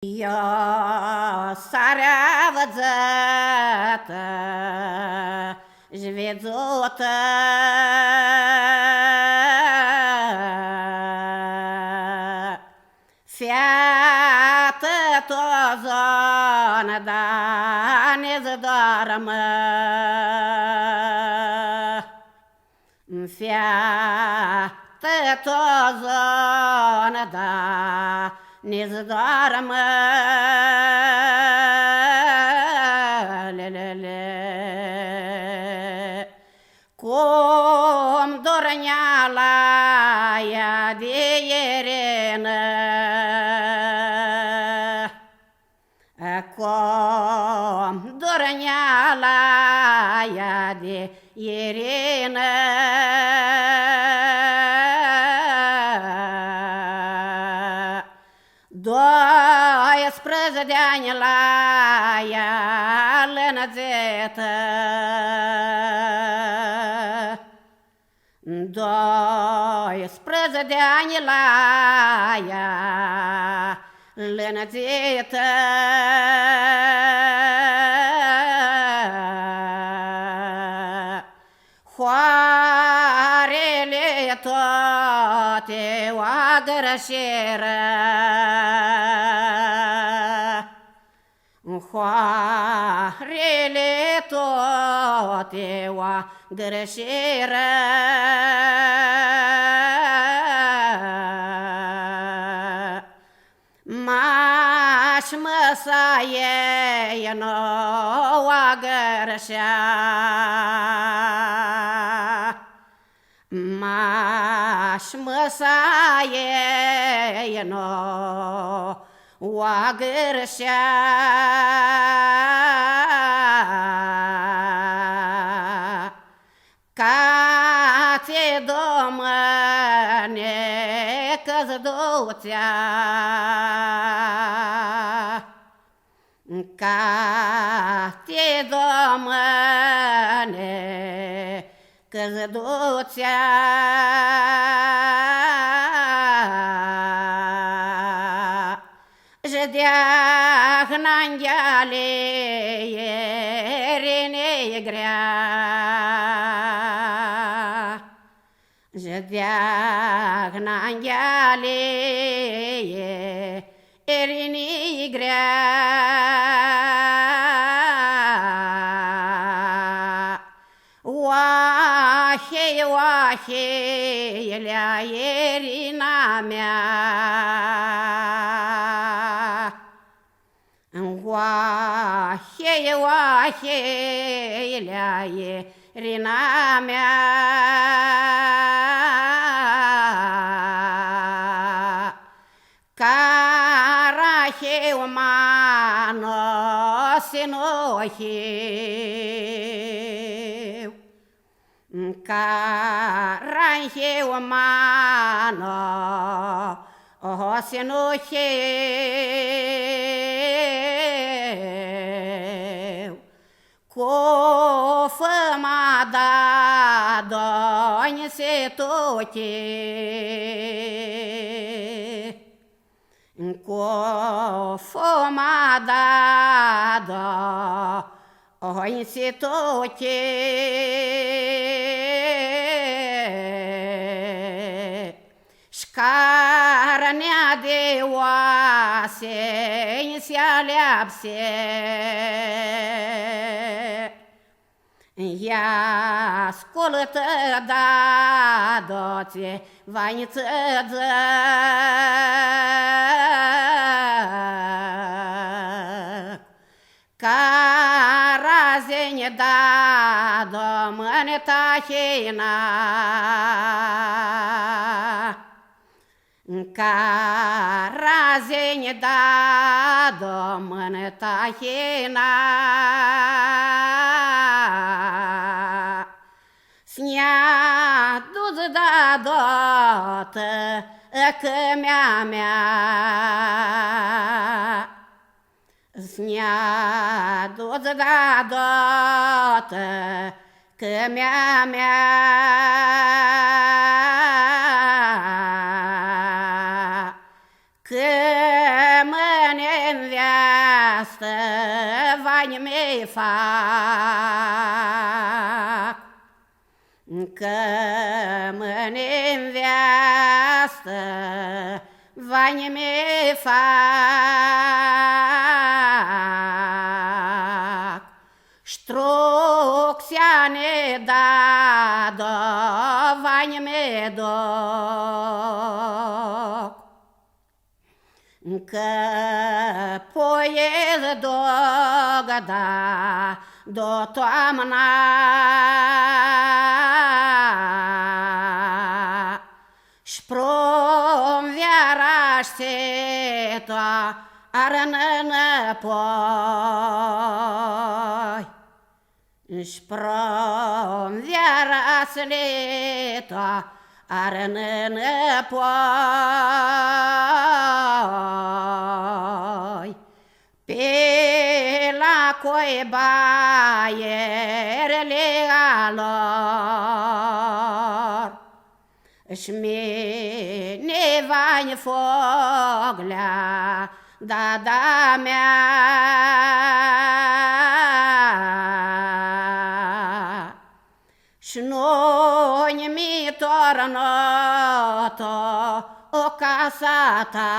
Я саря вădzătă, жведзоtă, fiată tozonă, da ne zdormă, fiată tozonă, da ne zdormă, cum dorneala ea de ierenă, cum dorneala ea de ierenă, doisprezece de ani la ea lănățetă, doisprezece de ani la ea lănățetă, hoarele toate o gărășeră, hoarele toate o gărășeră, maș măsaie noua gărășea, maș măsaie noua gărășea, ca-ți domâne căzduțea, ca-ți domâne căzduțea, jdeahnă-ngheale ierine grea, jdeahnă-ngheale ierine grea, oahe, oahe, lea ierina mea, oahe, oahe, lea ierina mea, carahe umano sinohiu, carahe umano sinohiu, cu fama da doni se toche, cu fama da doni se toche, carnea de oase se aleapse, ea ascultă da doțe vainițăță, carazene da domâne tahina, carazene da domâne tahina, snea duz da dotă cămea mea, snea duz da dotă cămea mea, că mâne veastă, vani mei fac, că mâine-n veastă, vani mei fac. Strucțiane dado, vani me doc, că poiez dogada do toamna, Sprom viaraște toa arănă poi, Sprom viaraște toa arănă poi. Pe la coi baierele alor, Și mine vani foglea, da mea. Și noi mi tornă o casa ta.